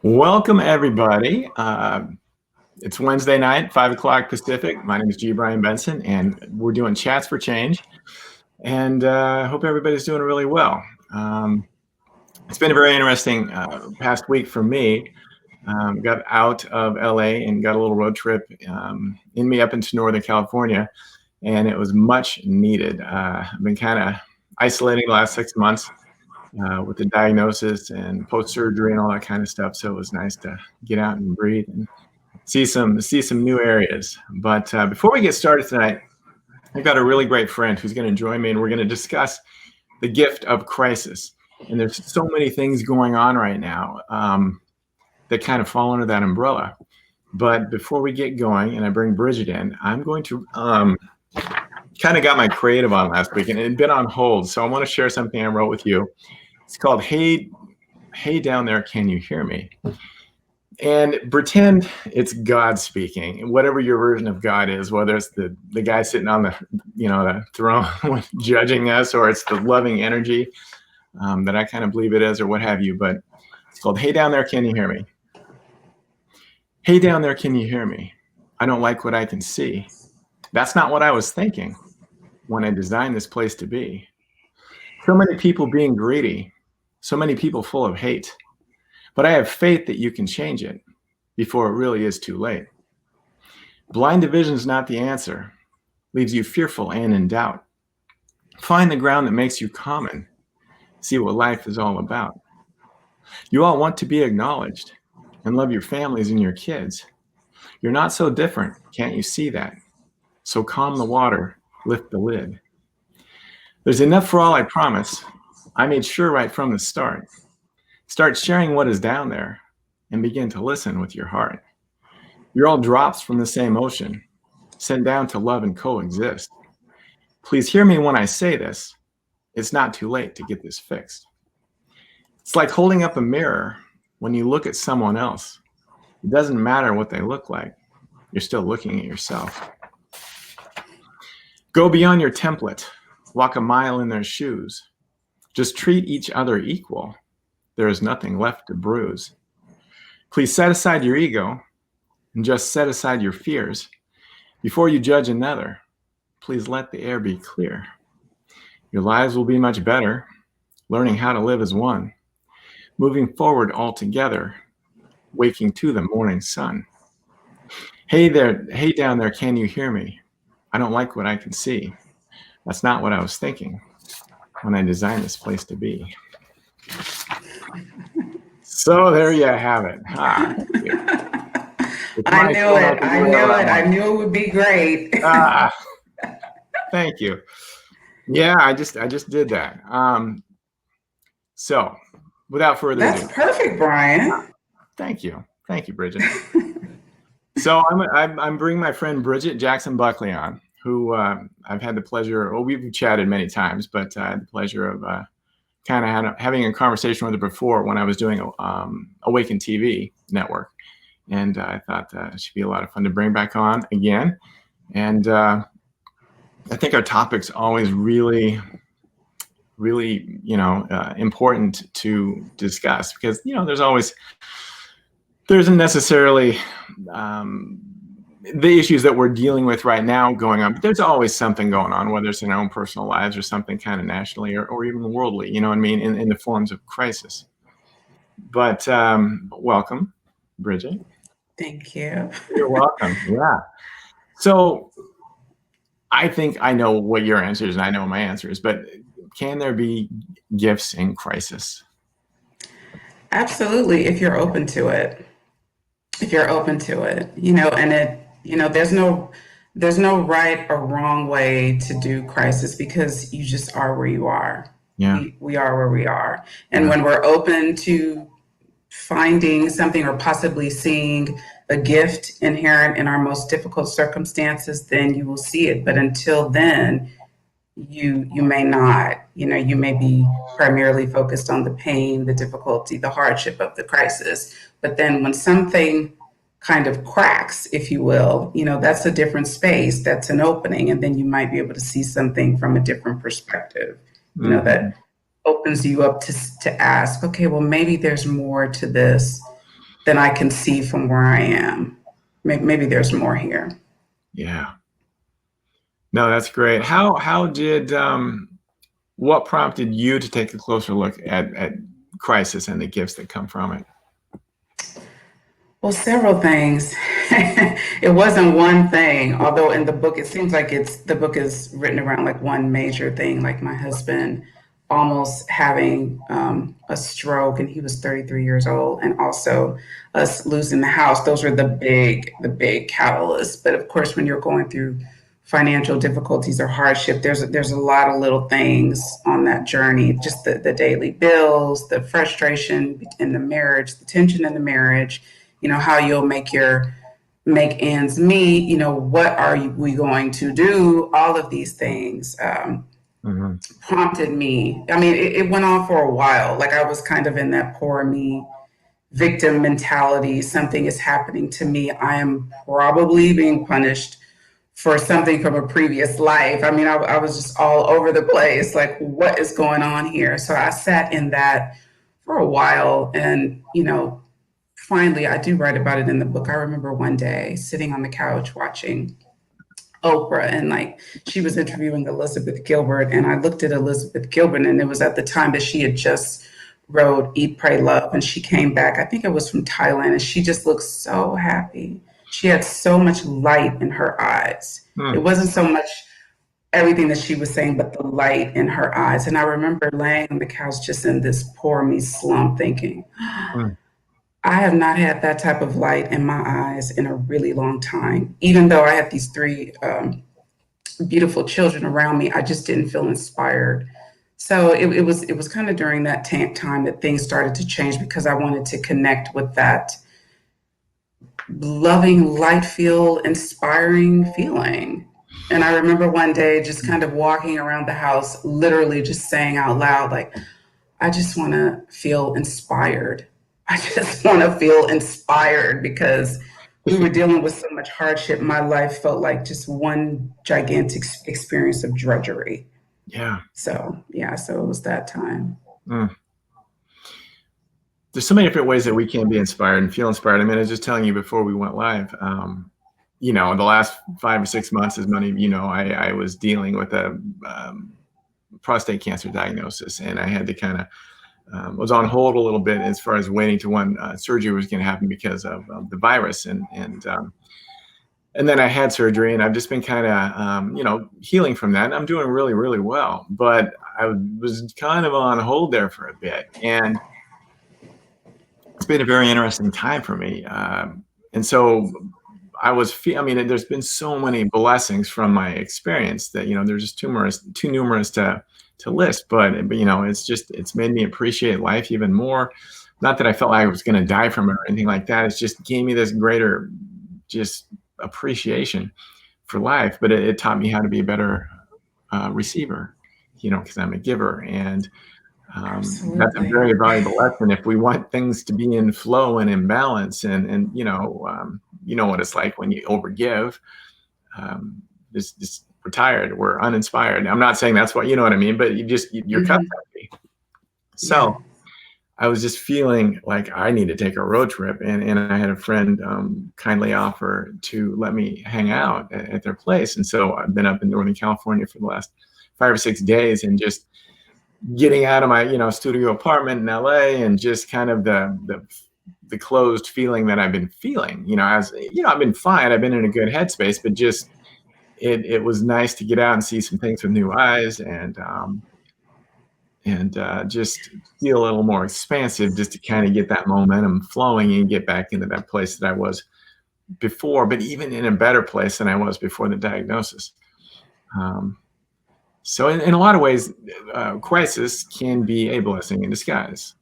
Welcome, everybody. It's Wednesday night, 5 o'clock Pacific. My name is Brian Benson, and we're doing Chats for Change. And I hope everybody's doing really well. It's been a very interesting past week for me. Got out of LA and got a little road trip in me up into Northern California, and it was much needed. I've been kind of isolating the last 6 months. With the diagnosis and post-surgery and all that kind of stuff. So it was nice to get out and breathe and see some new areas. But before we get started tonight, I've got a really great friend who's going to join me, and we're going to discuss the gift of crisis. And there's so many things going on right now that kind of fall under that umbrella. But before we get going, and I bring Bridgette in, I'm going to kind of got my creative on last week, and it had been on hold. So I want to share something I wrote with you. It's called Hey Down There, Can You Hear Me? And pretend it's God speaking, whatever your version of God is, whether it's the guy sitting on the throne judging us, or it's the loving energy that I kind of believe it is, or what have you. But it's called Hey Down There, Can You Hear Me? Hey down there, can you hear me? I don't like what I can see. That's not what I was thinking when I designed this place to be. So many people being greedy, so many people full of hate. But I have faith that you can change it before it really is too late. Blind division is not the answer, leaves you fearful and in doubt. Find the ground that makes you common. See what life is all about. You all want to be acknowledged and love your families and your kids. You're not so different, can't you see that? So calm the water, lift the lid. There's enough for all, I promise. I made sure right from the start. Start sharing what is down there and begin to listen with your heart. You're all drops from the same ocean, sent down to love and coexist. Please hear me when I say this. It's not too late to get this fixed. It's like holding up a mirror when you look at someone else. It doesn't matter what they look like. You're still looking at yourself. Go beyond your template. Walk a mile in their shoes. Just treat each other equal. There is nothing left to bruise. Please set aside your ego and just set aside your fears. Before you judge another, please let the air be clear. Your lives will be much better, learning how to live as one, moving forward all together, waking to the morning sun. Hey down there, can you hear me? I don't like what I can see. That's not what I was thinking when I designed this place to be. So there you have it. I knew it. I knew it would be great. Thank you. Yeah, I just did that. So without further ado. That's perfect, Brian. Thank you, Bridgette. So I'm bringing my friend Bridgette Jackson-Buckley on, who I've had the pleasure, well, we've chatted many times, but I had the pleasure of kind of having a conversation with her before when I was doing Awaken TV network. And I thought it should be a lot of fun to bring back on again. And I think our topic's always really, really, important to discuss because, there isn't necessarily the issues that we're dealing with right now going on, but there's always something going on, whether it's in our own personal lives or something kind of nationally or even worldly, you know what I mean, in the forms of crisis. But welcome, Bridgette. Thank you. You're welcome. Yeah. So I think I know what your answer is and I know my answer is, but can there be gifts in crisis? Absolutely, if you're open to it. If you're open to it, and there's no right or wrong way to do crisis because you just are where you are. Yeah. We are where we are. And when we're open to finding something or possibly seeing a gift inherent in our most difficult circumstances, then you will see it. But until then, you may not. You may be primarily focused on the pain, the difficulty, the hardship of the crisis. But then when something kind of cracks, if you will, that's a different space, that's an opening, and then you might be able to see something from a different perspective, that opens you up to ask, okay, well, maybe there's more to this than I can see from where I am. Maybe there's more here. Yeah. No, that's great. How did what prompted you to take a closer look at crisis and the gifts that come from it? Well, several things. It wasn't one thing, although in the book it seems like the book is written around like one major thing, like my husband almost having a stroke, and he was 33 years old, and also us losing the house. Those were the big catalysts. But of course, when you're going through financial difficulties or hardship, there's a lot of little things on that journey. Just the daily bills, the frustration in the marriage, the tension in the marriage, how you'll make ends meet, what we going to do, all of these things prompted me. I mean, it went on for a while. Like I was kind of in that poor me victim mentality. Something is happening to me. I am probably being punished for something from a previous life. I mean, I was just all over the place. Like, what is going on here? So I sat in that for a while, and finally, I do write about it in the book. I remember one day sitting on the couch watching Oprah, and like she was interviewing Elizabeth Gilbert, and I looked at Elizabeth Gilbert, and it was at the time that she had just wrote Eat, Pray, Love, and she came back. I think it was from Thailand, and she just looked so happy. She had so much light in her eyes. It wasn't so much everything that she was saying, but the light in her eyes. And I remember laying on the couch just in this poor me slump thinking, Mm. I have not had that type of light in my eyes in a really long time. Even though I had these three beautiful children around me, I just didn't feel inspired. So it was kind of during that time that things started to change, because I wanted to connect with that loving, light feel, inspiring feeling. And I remember one day just kind of walking around the house, literally just saying out loud, like, I just want to feel inspired. I just want to feel inspired, because we were dealing with so much hardship. My life felt like just one gigantic experience of drudgery. Yeah. So, yeah, so it was that time. Mm. There's so many different ways that we can be inspired and feel inspired. I mean, I was just telling you before we went live, the last 5 or 6 months, as many of you know, I was dealing with a prostate cancer diagnosis, and I had to kind of was on hold a little bit as far as waiting to when surgery was going to happen because of the virus, and then I had surgery, and I've just been kind of healing from that, and I'm doing really, really well. But I was kind of on hold there for a bit, and it's been a very interesting time for me. And so I mean, there's been so many blessings from my experience that, there's just too numerous to list, but it's made me appreciate life even more. Not that I felt like I was going to die from it or anything like that. It's just gave me this greater just appreciation for life, but it taught me how to be a better receiver, because I'm a giver. And that's a very valuable lesson if we want things to be in flow and in balance. And what it's like when you overgive. Just we're tired, we're uninspired. I'm not saying that's what, you know what I mean, but you're cut empty. So I was just feeling like I need to take a road trip, and I had a friend kindly offer to let me hang out at their place. And so I've been up in Northern California for the last 5 or 6 days, and just getting out of my studio apartment in LA, and just kind of the closed feeling that I've been feeling, I've been fine. I've been in a good headspace, but just it was nice to get out and see some things with new eyes, and just feel a little more expansive, just to kind of get that momentum flowing and get back into that place that I was before, but even in a better place than I was before the diagnosis. So in a lot of ways, crisis can be a blessing in disguise.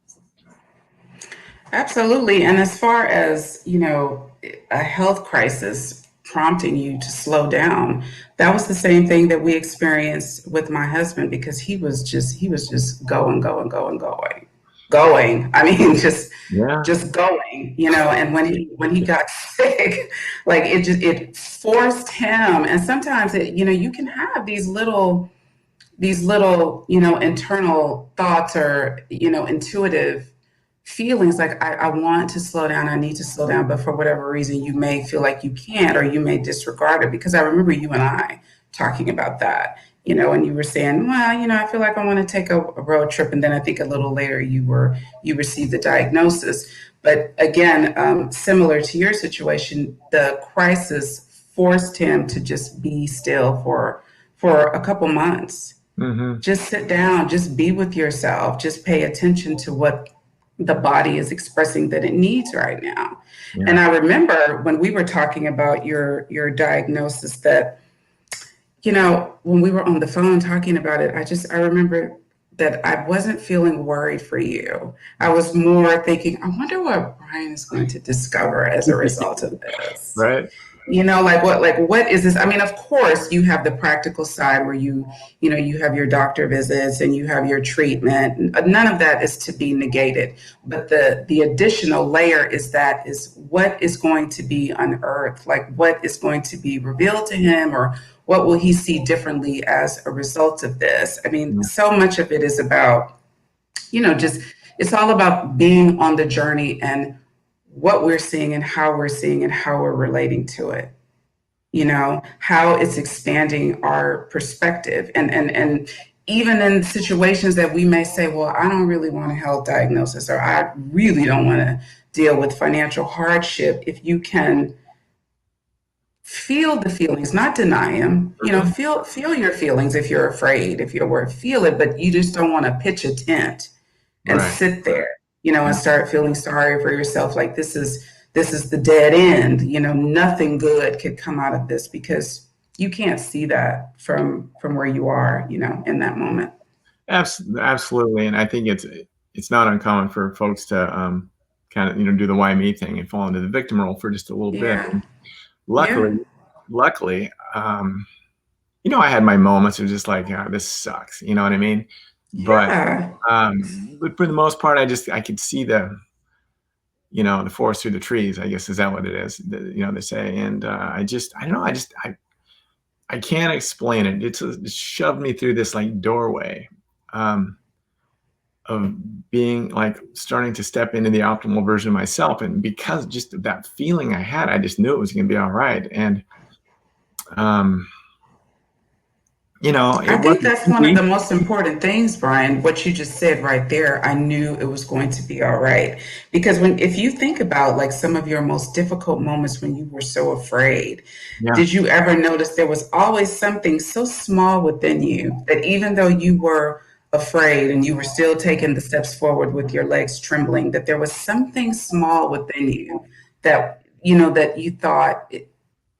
Absolutely. And as far as, a health crisis prompting you to slow down, that was the same thing that we experienced with my husband, because he was just going, going, going, going, going. I mean, just going, and when he got sick, like it forced him. And sometimes you can have these little, internal thoughts, or, intuitive feelings like I want to slow down, I need to slow down, but for whatever reason, you may feel like you can't, or you may disregard it. Because I remember you and I talking about that, and you were saying, well, I feel like I want to take a road trip. And then I think a little later you received the diagnosis. But again, similar to your situation, the crisis forced him to just be still for a couple months. Mm-hmm. Just sit down, just be with yourself, just pay attention to what the body is expressing that it needs right now. Yeah. And I remember when we were talking about your diagnosis that, when we were on the phone talking about it, I remember that I wasn't feeling worried for you. I was more thinking, I wonder what Brian is going to discover as a result of this. Right. What is this? I mean, of course, you have the practical side where you have your doctor visits and you have your treatment. None of that is to be negated. But the additional layer is what is going to be unearthed, like what is going to be revealed to him, or what will he see differently as a result of this? I mean, so much of it is about, it's all about being on the journey and what we're seeing and how we're relating to it, how it's expanding our perspective. And even in situations that we may say, well, I don't really want a health diagnosis, or I really don't want to deal with financial hardship, if you can feel the feelings, not deny them, feel your feelings. If you're afraid, if you're worried, feel it, but you just don't want to pitch a tent and sit there, and start feeling sorry for yourself. Like this is the dead end, nothing good could come out of this, because you can't see that from where you are, in that moment. Absolutely. And I think it's not uncommon for folks to kind of, do the why me thing and fall into the victim role for just a little bit. And luckily, I had my moments of just like, this sucks. You know what I mean? But for the most part, I could see the forest through the trees, I guess. Is that what it is? They say. And I don't know. I can't explain it. It shoved me through this like doorway of being like starting to step into the optimal version of myself. And because just of that feeling I had, I just knew it was going to be all right. And, I think that's one of the most important things, Brian, what you just said right there. I knew it was going to be all right. Because if you think about like some of your most difficult moments when you were so afraid, did you ever notice there was always something so small within you that even though you were afraid and you were still taking the steps forward with your legs trembling, that there was something small within you that, that you thought,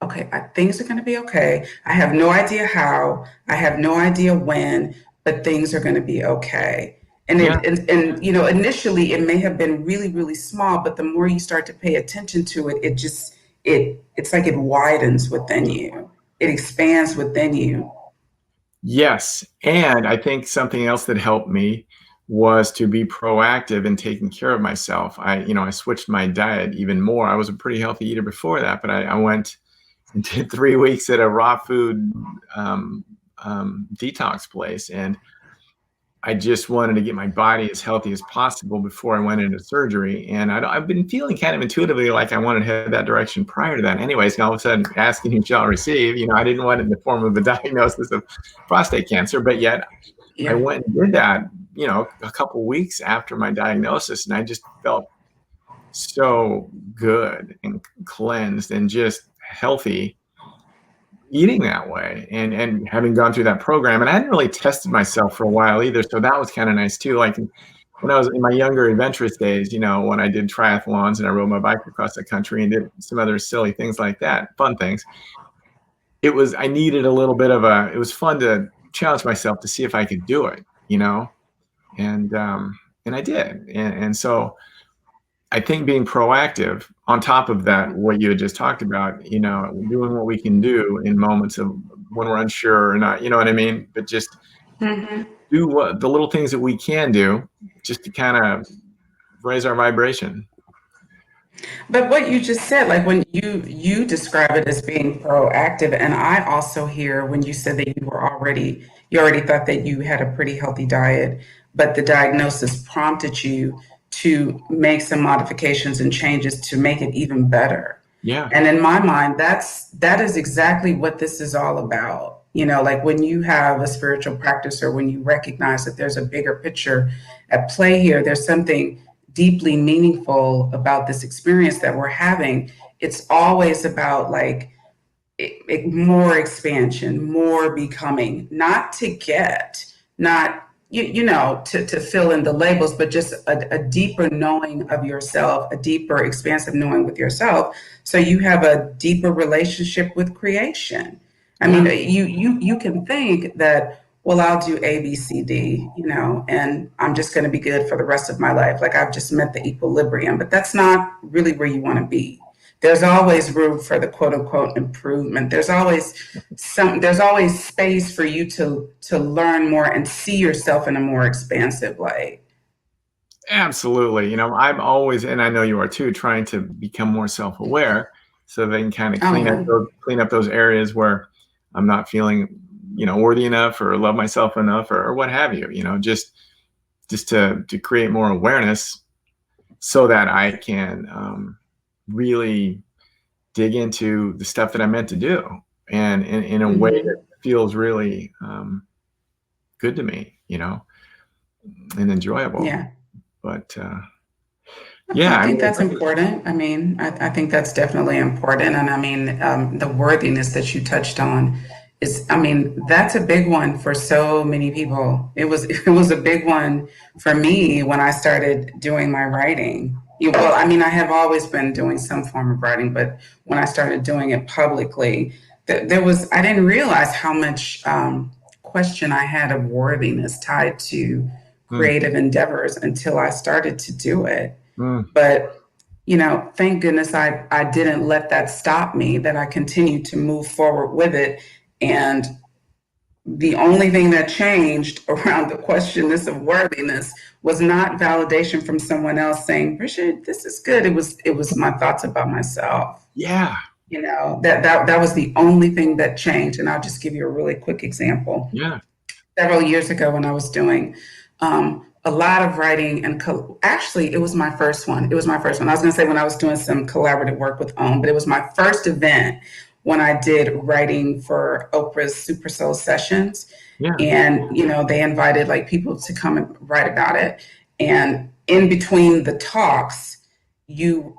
okay, things are going to be okay. I have no idea how, I have no idea when, but things are going to be okay. And initially it may have been really, really small, but the more you start to pay attention to it, it's like it widens within you. It expands within you. Yes. And I think something else that helped me was to be proactive in taking care of myself. I switched my diet even more. I was a pretty healthy eater before that, but I went and did 3 weeks at a raw food detox place. And I just wanted to get my body as healthy as possible before I went into surgery. And I've been feeling kind of intuitively like I wanted to head that direction prior to that. Anyways, and all of a sudden, asking you shall receive, I didn't want it in the form of a diagnosis of prostate cancer, but yet I went and did that, a couple weeks after my diagnosis. And I just felt so good and cleansed and just healthy eating that way and having gone through that program. And I hadn't really tested myself for a while either. So that was kind of nice too. Like when I was in my younger adventurous days, when I did triathlons and I rode my bike across the country and did some other silly things like that, fun things. I needed a little bit of it was fun to challenge myself to see if I could do it, and I did. And so I think being proactive on top of that, what you had just talked about, doing what we can do in moments of when we're unsure or not, you know what I mean? But just do the little things that we can do just to kind of raise our vibration. But what you just said, like when you describe it as being proactive, and I also hear when you said that you already thought that you had a pretty healthy diet, but the diagnosis prompted you to make some modifications and changes to make it even better. Yeah. And in my mind, that is exactly what this is all about. You know, like when you have a spiritual practice or when you recognize that there's a bigger picture at play here, there's something deeply meaningful about this experience that we're having. It's always about like more expansion, more becoming, not to get, not to fill in the labels, but just a deeper knowing of yourself, a deeper, expansive knowing with yourself, so you have a deeper relationship with creation. I mean, you can think that, well, I'll do A, B, C, D, and I'm just going to be good for the rest of my life. Like I've just met the equilibrium, but that's not really where you want to be. There's always room for the quote unquote improvement. There's always space for you to learn more and see yourself in a more expansive light. Absolutely. I'm always, and I know you are too, trying to become more self-aware so they can kind of clean up those areas where I'm not feeling, worthy enough or love myself enough or what have you, just to create more awareness so that I can really dig into the stuff that I meant to do and in a way that feels really good to me, and enjoyable. Yeah. But I think that's important. I mean, I think that's definitely important. And I mean, the worthiness that you touched on is, I mean, that's a big one for so many people. It was a big one for me when I started doing my writing. Well, I mean, I have always been doing some form of writing, but when I started doing it publicly, I didn't realize how much question I had of worthiness tied to creative endeavors until I started to do it. But, thank goodness I didn't let that stop me, that I continued to move forward with it. And the only thing that changed around the questioning of worthiness was not validation from someone else saying, Bridgette, this is good. It was my thoughts about myself. Yeah. That was the only thing that changed. And I'll just give you a really quick example. Yeah. Several years ago when I was doing a lot of writing and actually, it was my first one. I was going to say when I was doing some collaborative work with OWN, but it was my first event when I did writing for Oprah's Super Soul Sessions. Yeah. And, they invited like people to come and write about it. And in between the talks, you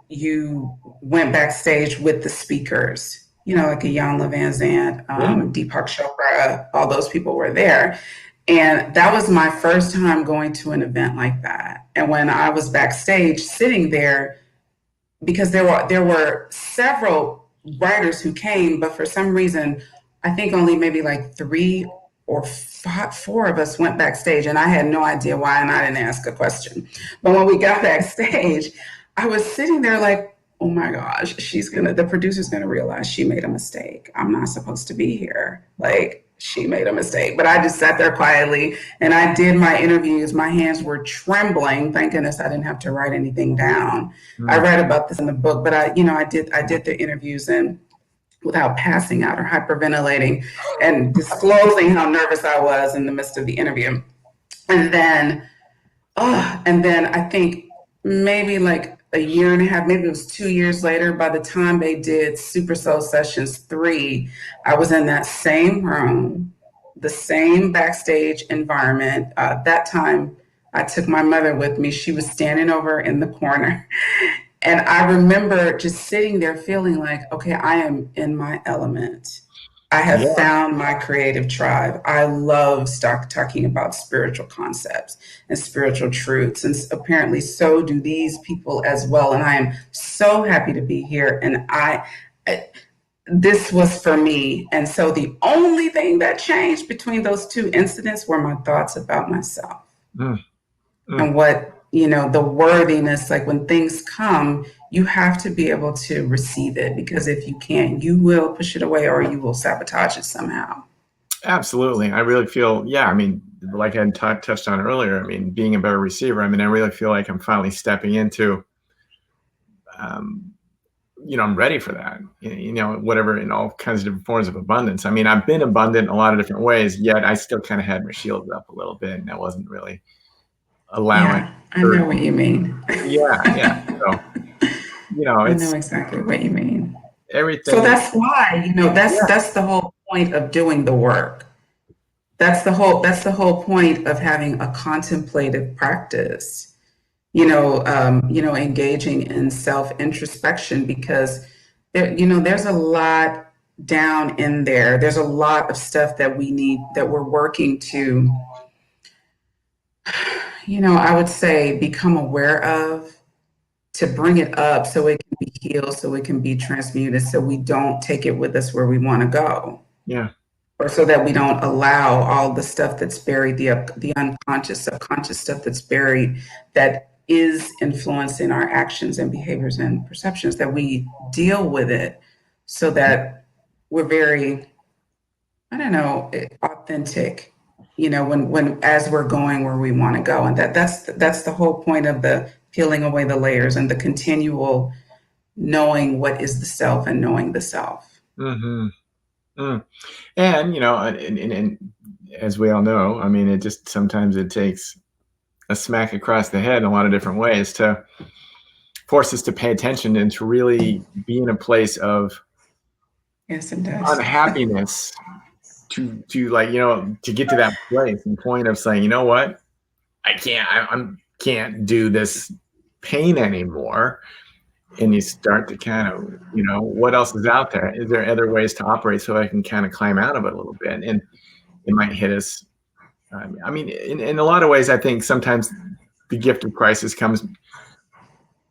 went backstage with the speakers, like a Iyanla Vanzant, Deepak Chopra, all those people were there. And that was my first time going to an event like that. And when I was backstage sitting there, because there were several writers who came, but for some reason, I think only maybe like 3 or 4 of us went backstage, and I had no idea why, and I didn't ask a question. But when we got backstage, I was sitting there like, oh my gosh, the producer's gonna realize she made a mistake. I'm not supposed to be here. Like, she made a mistake. But I just sat there quietly and I did my interviews. My hands were trembling. Thank goodness I didn't have to write anything down. I read about this in the book, but I did the interviews and without passing out or hyperventilating and disclosing how nervous I was in the midst of the interview. And then I think maybe like a year and a half, maybe it was 2 years later, by the time they did Super Soul Sessions 3, I was in that same room, the same backstage environment. That time I took my mother with me. She was standing over in the corner. And I remember just sitting there feeling like, okay, I am in my element. I have found my creative tribe. I love talking about spiritual concepts and spiritual truths. And apparently so do these people as well. And I am so happy to be here. And this was for me. And so the only thing that changed between those 2 incidents were my thoughts about myself. And what, the worthiness, like when things come, you have to be able to receive it, because if you can't, you will push it away or you will sabotage it somehow. Absolutely. I really feel, I mean, like I touched on earlier, I mean, being a better receiver, I mean, I really feel like I'm finally stepping into, I'm ready for that, whatever, in all kinds of different forms of abundance. I mean, I've been abundant in a lot of different ways, yet I still kind of had my shields up a little bit, and I wasn't really allowing. Yeah, I know what you mean. Yeah. So, I know it's exactly what you mean. So everything. that's why, Yeah. that's the whole point of doing the work. That's the whole point of having a contemplative practice. Engaging in self introspection, because there's a lot down in there. There's a lot of stuff that we're working to, I would say, become aware of, to bring it up so it can be healed, so it can be transmuted, so we don't take it with us where we want to go, Yeah. or so that we don't allow all the stuff that's buried, the unconscious, subconscious stuff that's buried, that is influencing our actions and behaviors and perceptions, that we deal with it, so that we're very, I don't know, authentic, when as we're going where we want to go. And that's the whole point of the peeling away the layers and the continual knowing what is the self and knowing the self. Mm-hmm. Mm. And, and as we all know, I mean, sometimes it takes a smack across the head in a lot of different ways to force us to pay attention and to really be in a place of Yes, it does. unhappiness, to like, to get to that place and point of saying, you know what, I can't do this pain anymore. And you start to kind of, what else is out there? Is there other ways to operate so I can kind of climb out of it a little bit? And it might hit us. I mean, in a lot of ways, I think sometimes the gift of crisis comes,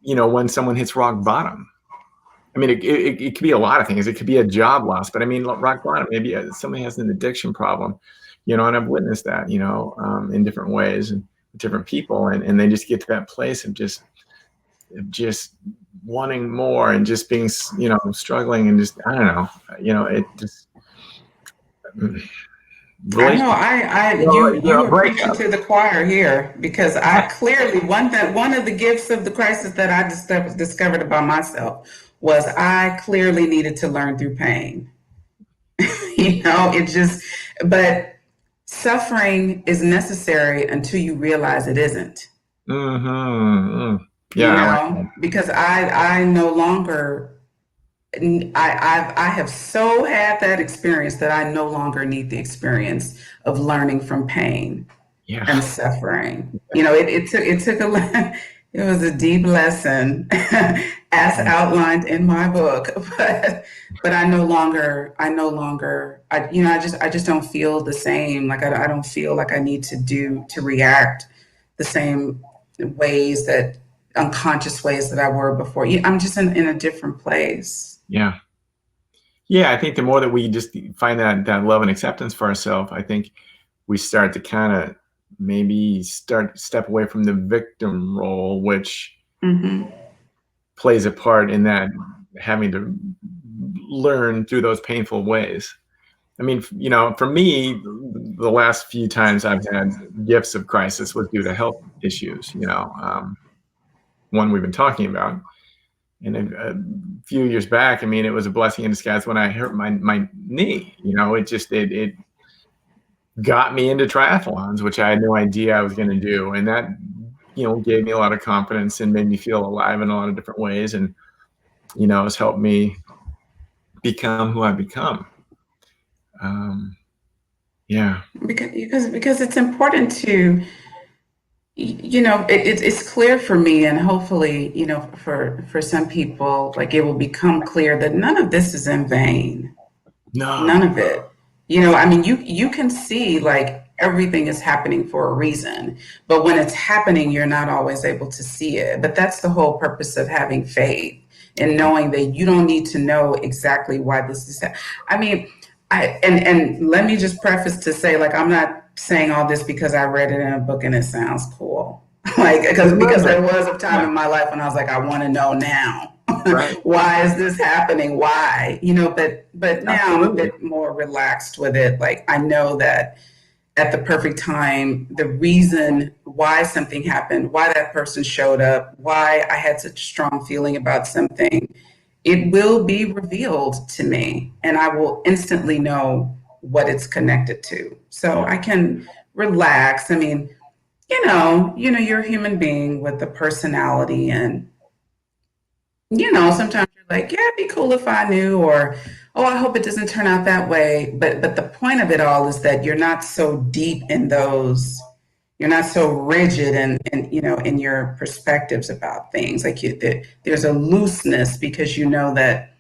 when someone hits rock bottom. I mean, it could be a lot of things. It could be a job loss, but I mean, rock bottom, maybe somebody has an addiction problem, and I've witnessed that, in different ways and different people, and they just get to that place of just wanting more and just being, struggling and just, I don't know, it just I really, know you a are preaching breakup. to the choir here, because I clearly, one of the gifts of the crisis that I discovered about myself was I clearly needed to learn through pain. It just, but suffering is necessary until you realize it isn't. Mm-hmm. Yeah, I like that. Because I no longer, I have so had that experience that I no longer need the experience of learning from pain Yeah. and suffering. It took it was a deep lesson, as outlined in my book, but I just don't feel the same. Like I don't feel like I need to react the same ways, that unconscious ways that I were before. I'm just in a different place. Yeah. Yeah, I think the more that we just find that love and acceptance for ourselves, I think we start to kind of maybe step away from the victim role, which plays a part in that, having to learn through those painful ways. I mean, for me, the last few times I've had gifts of crisis was due to health issues, one we've been talking about. And a few years back, I mean, it was a blessing in disguise when I hurt my knee. It got me into triathlons, which I had no idea I was going to do. And that, gave me a lot of confidence and made me feel alive in a lot of different ways. And, it's helped me become who I've become. Yeah. Because it's important to, it's clear for me, and hopefully, for some people, like, it will become clear that none of this is in vain. No. None of it. I mean, you can see, like, everything is happening for a reason, but when it's happening, you're not always able to see it. But that's the whole purpose of having faith, and knowing that you don't need to know exactly why this is. I mean, and let me just preface to say, like, I'm not saying all this because I read it in a book and it sounds cool. Like, because there was a time in my life when I was like, I want to know now. Right. Why is this happening? Why? But now I'm a bit more relaxed with it. Like, I know that at the perfect time, the reason why something happened, why that person showed up, why I had such a strong feeling about something, it will be revealed to me, and I will instantly know what it's connected to. So I can relax. I mean, you're a human being with a personality, and sometimes you're like, yeah, it'd be cool if I knew, or oh, I hope it doesn't turn out that way. But the point of it all is that you're not so deep in those, you're not so rigid and in your perspectives about things. Like there's a looseness because you know that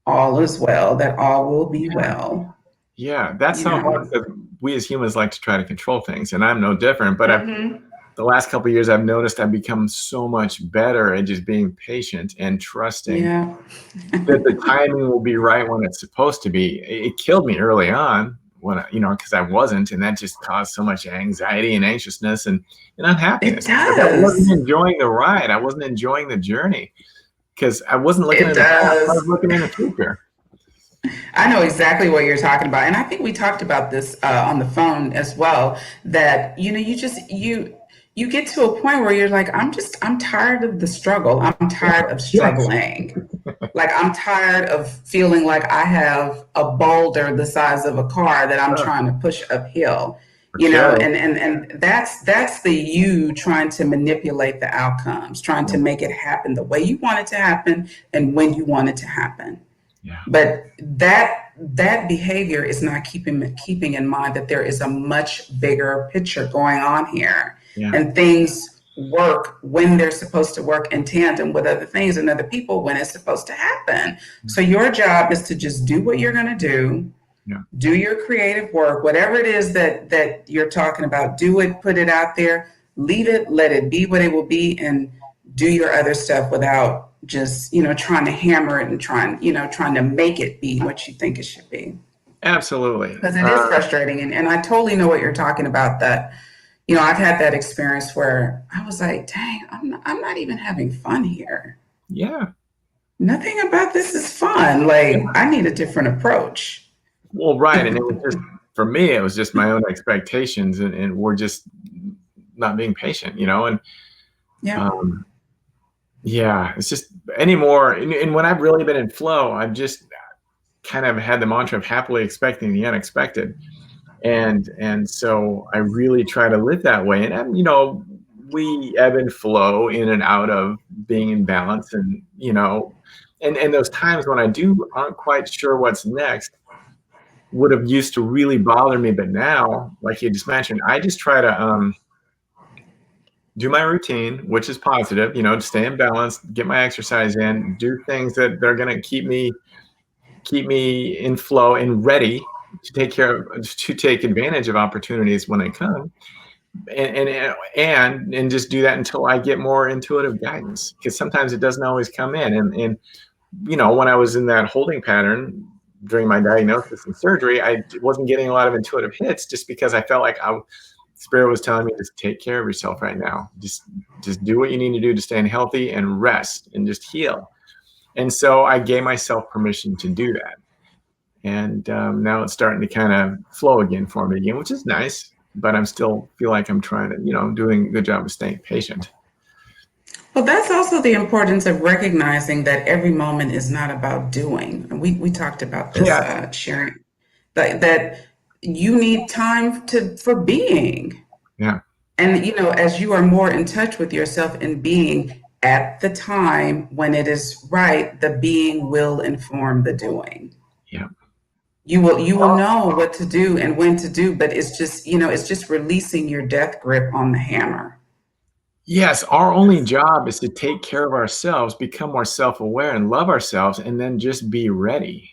all is well, that all will be well. Yeah, that's You so know. hard because we as humans like to try to control things, and I'm no different. But Hmm. the last couple of years, I've noticed I've become so much better at just being patient and trusting Yeah. that the timing will be right when it's supposed to be. It killed me early on when because I wasn't, and that just caused so much anxiety and anxiousness and It unhappiness. Because I wasn't does. enjoying the ride, I wasn't enjoying the journey because I wasn't looking It in the past, I was does. looking in the future. I know exactly what you're talking about, and I think we talked about this on the phone as well. That you get to a point where you're like, I'm tired of the struggle. I'm tired of Yes, struggling. Like I'm tired of feeling like I have a boulder the size of a car that I'm trying to push uphill. for sure. And that's the you trying to manipulate the outcomes, trying Yeah, to make it happen the way you want it to happen and when you want it to happen. yeah, But that behavior is not keeping in mind that there is a much bigger picture going on here, yeah. and things work when they're supposed to work in tandem with other things and other people when it's supposed to happen. So your job is to just do what you're going to Yeah. do your creative work, whatever it is that you're talking about. Do it, put it out there, leave it, let it be what it will be, and do your other stuff without just trying to hammer it and trying to make it be what you think it should be, Absolutely. because it is frustrating. And I totally know what you're talking about. That I've had that experience where I was like, dang, I'm not even having fun here. Yeah. Nothing about this is fun. Like, I need a different approach. Well, right. And it was just, for me, it was just my own expectations, and we're just not being patient, and Yeah. um, yeah, it's just anymore. And when I've really been in flow, I've just kind of had the mantra of happily expecting the unexpected. And so I really try to live that way. And we ebb and flow in and out of being in balance, and those times when I do aren't quite sure what's next would have used to really bother me, but now, like you just mentioned, I just try to do my routine, which is positive, to stay in balance, get my exercise in, do things that they're going to keep me in flow and ready to take advantage of opportunities when they come, and just do that until I get more intuitive guidance, because sometimes it doesn't always come in. And when I was in that holding pattern during my diagnosis and surgery, I wasn't getting a lot of intuitive hits just because I felt like Spirit was telling me, just take care of yourself right now. Just do what you need to do to stay healthy and rest and just heal. And so I gave myself permission to do that. And now it's starting to kind of flow again for me again, which is nice. But I'm still feel like I'm trying to, doing a good job of staying patient. Well, that's also the importance of recognizing that every moment is not about doing. And we talked about this, Yes. sharing that you need time for being. Yeah. And as you are more in touch with yourself and being at the time when it is right, the being will inform the doing. Yeah. You will know what to do and when to do, but it's just releasing your death grip on the hammer. Yes. Our only job is to take care of ourselves, become more self-aware, and love ourselves, and then just be ready.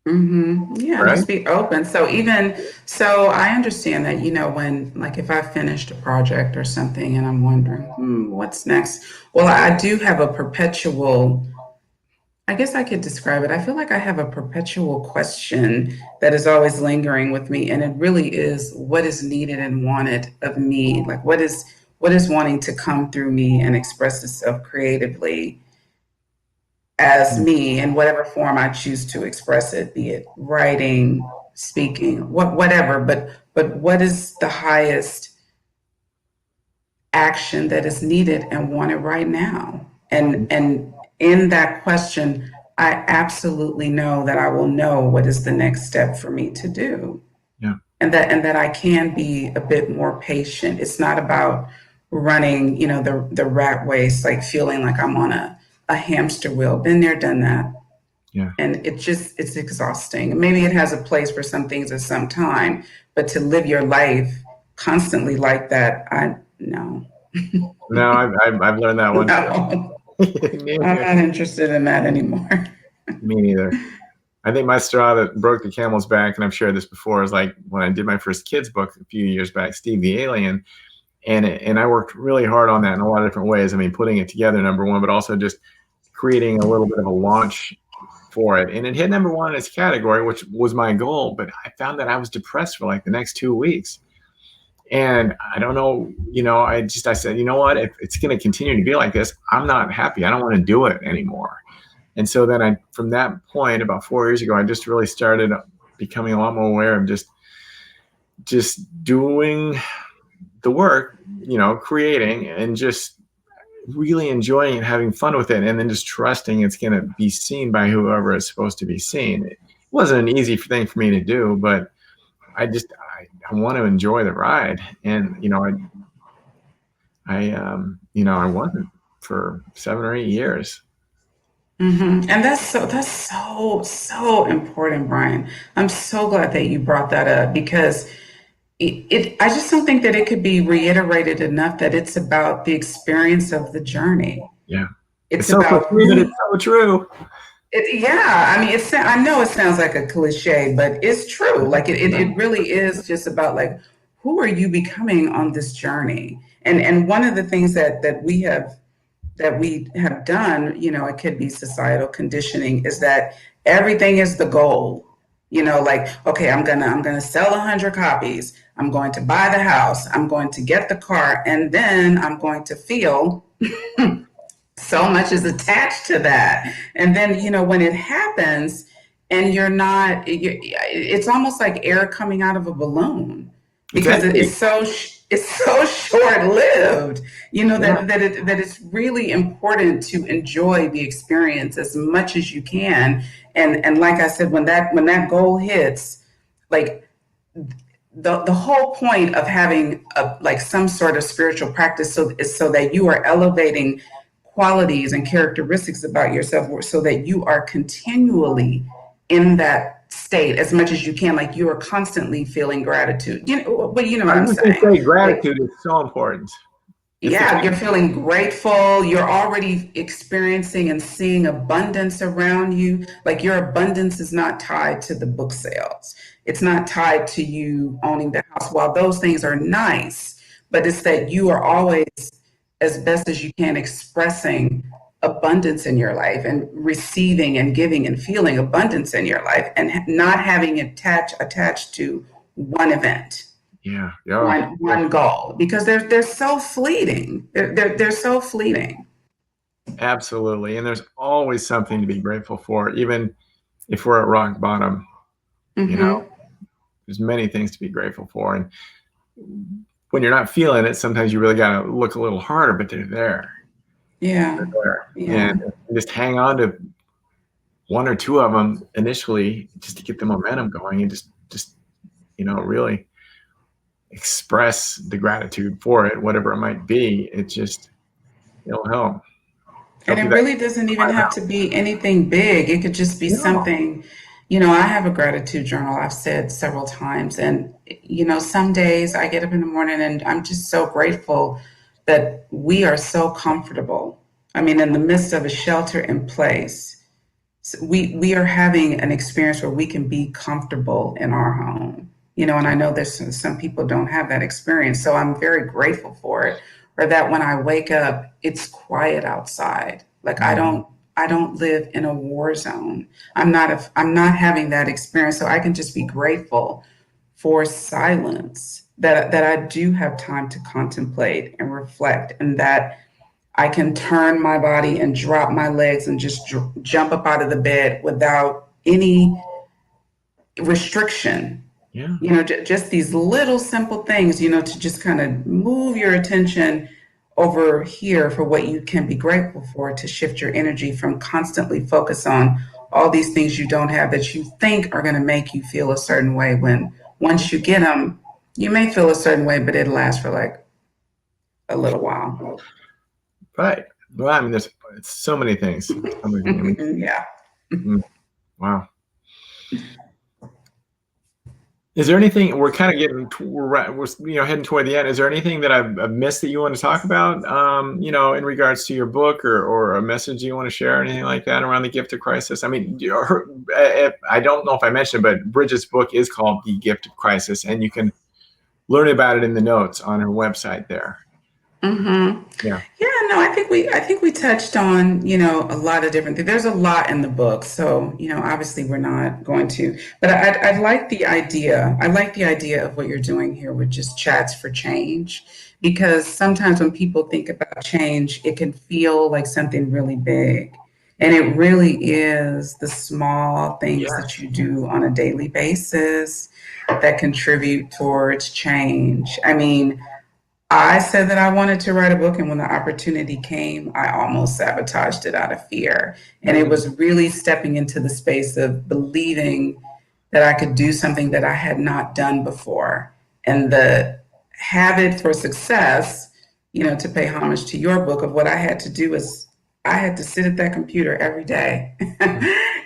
Yeah, Right. just be open. So I understand that, when, like, if I finished a project or something and I'm wondering, what's next? Well, I do have a perpetual, I guess I could describe it. I feel like I have a perpetual question that is always lingering with me, and it really is, what is needed and wanted of me? Like, what is wanting to come through me and express itself creatively as me in whatever form I choose to express it, be it writing, speaking, whatever. But what is the highest action that is needed and wanted right now? And in that question, I absolutely know that I will know what is the next step for me to do. Yeah. and that I can be a bit more patient. It's not about running, the rat race, like feeling like I'm on a hamster wheel. Been there, done that. Yeah. And it's exhausting. Maybe it has a place for some things at some time, but to live your life constantly like that, I no. No, I've learned that one No, too. I'm not interested in that anymore. Me neither. I think my straw that broke the camel's back, and I've shared this before, is like when I did my first kids book a few years back, Steve the Alien, and I worked really hard on that in a lot of different ways. I mean, putting it together, number one, but also just creating a little bit of a launch for it. And it hit number one in its category, which was my goal, but I found that I was depressed for like the next 2 weeks. And I don't know, I said, you know what, if it's going to continue to be like this, I'm not happy. I don't want to do it anymore. And so then from that point, about 4 years ago, I just really started becoming a lot more aware of just doing the work, creating, and just really enjoying it, having fun with it, and then just trusting it's going to be seen by whoever it's supposed to be seen. It wasn't an easy thing for me to do, but I want to enjoy the ride. And, I wasn't for 7 or 8 years. And that's so important, Brian. I'm so glad that you brought that up because I just don't think that it could be reiterated enough that it's about the experience of the journey. Yeah. It's so about it's so true. Yeah, I mean, I know it sounds like a cliche, but it's true. Like it really is just about like, who are you becoming on this journey? And one of the things that we have done, it could be societal conditioning, is that everything is the goal. Like, okay, I'm gonna sell 100 copies. I'm going to buy the house. I'm going to get the car, and then I'm going to feel so much is attached to that. And then, when it happens and you're not, it's almost like air coming out of a balloon because it's so short lived, that it's really important to enjoy the experience as much as you can. And like I said, when that goal hits, like the whole point of having like some sort of spiritual practice is so that you are elevating qualities and characteristics about yourself so that you are continually in that state as much as you can, like you are constantly feeling gratitude. But you know what I'm saying? Gratitude is so important. You're feeling grateful. You're already experiencing and seeing abundance around you. Like your abundance is not tied to the book sales. It's not tied to you owning the house. While those things are nice, but it's that you are always, as best as you can, expressing abundance in your life and receiving and giving and feeling abundance in your life and not having it attached to one event. Yeah. One goal, because they're so fleeting. They're so fleeting. Absolutely. And there's always something to be grateful for, even if we're at rock bottom. There's many things to be grateful for. And when you're not feeling it, sometimes you really got to look a little harder, but they're there. Yeah. They're there. Yeah. And just hang on to one or two of them initially just to get the momentum going and just really express the gratitude for it, whatever it might be. It'll help. And it really doesn't even have to be anything big. It could just be something, I have a gratitude journal, I've said several times. And, some days I get up in the morning and I'm just so grateful that we are so comfortable. I mean, in the midst of a shelter in place, we are having an experience where we can be comfortable in our home. And I know there's some people don't have that experience. So I'm very grateful for it. Or that when I wake up, it's quiet outside. Like I don't live in a war zone. I'm not having that experience. So I can just be grateful for silence, that I do have time to contemplate and reflect, and that I can turn my body and drop my legs and just jump up out of the bed without any restriction. Yeah. Just these little simple things, to just kind of move your attention over here for what you can be grateful for, to shift your energy from constantly focus on all these things you don't have that you think are going to make you feel a certain way when once you get them, you may feel a certain way, but it lasts for like a little while. Right. Well, I mean, there's so many things. So many things. I mean, Yeah. wow. Is there anything, we're kind of getting, we're heading toward the end. Is there anything that I've missed that you want to talk about, in regards to your book or a message you want to share, or anything like that around the gift of crisis? I mean, I don't know if I mentioned it, but Bridgette's book is called The Gift of Crisis, and you can learn about it in the notes on her website there. Mm-hmm. Yeah. Yeah, no, I think we touched on, a lot of different things. There's a lot in the book, so, obviously we're not going to, but I like the idea. I like the idea of what you're doing here with just chats for change, because sometimes when people think about change, it can feel like something really big. And it really is the small things that you do on a daily basis that contribute towards change. I mean, I said that I wanted to write a book, and when the opportunity came, I almost sabotaged it out of fear. And it was really stepping into the space of believing that I could do something that I had not done before. And the habit for success, to pay homage to your book, of what I had to do is I had to sit at that computer every day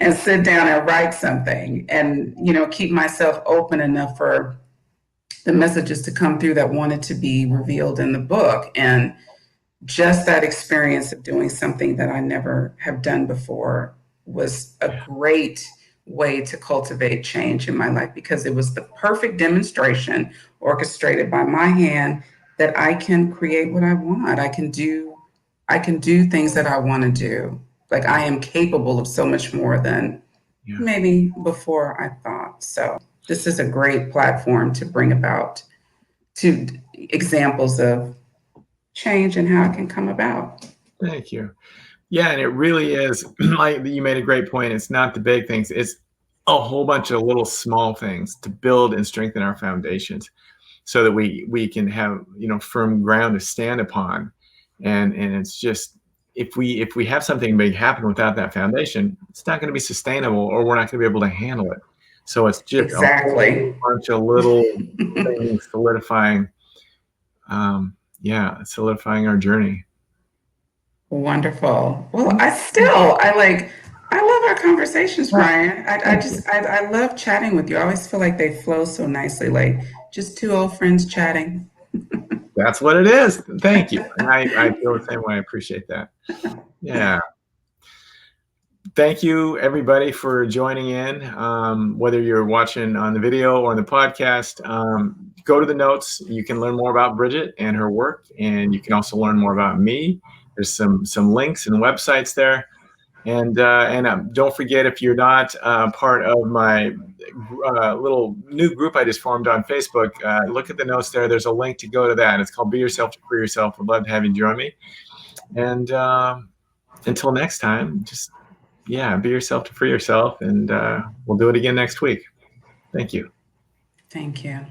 and sit down and write something and, keep myself open enough for the messages to come through that wanted to be revealed in the book. And just that experience of doing something that I never have done before was a great way to cultivate change in my life, because it was the perfect demonstration, orchestrated by my hand, that I can create what I want. I can do things that I want to do. Like, I am capable of so much more than maybe before I thought. So this is a great platform to bring about two examples of change and how it can come about. Thank you. Yeah, and it really is, like you made a great point. It's not the big things. It's a whole bunch of little small things to build and strengthen our foundations so that we can have, firm ground to stand upon. And it's just, if we have something big happen without that foundation, it's not going to be sustainable, or we're not going to be able to handle it. So it's just Exactly. a bunch of little things solidifying, solidifying our journey. Wonderful. Well, I love our conversations, Brian. I love chatting with you. I always feel like they flow so nicely, like just two old friends chatting. That's what it is. Thank you. And I feel the same way. I appreciate that. Yeah. Thank you, everybody, for joining in. Whether you're watching on the video or on the podcast, go to the notes. You can learn more about Bridgette and her work, and you can also learn more about me. There's some links and websites there. And don't forget, if you're not part of my little new group I just formed on Facebook, look at the notes there. There's a link to go to that. It's called Be Yourself to Free Yourself. I'd love to have you join me. And until next time, just, be yourself to free yourself. And we'll do it again next week. Thank you. Thank you.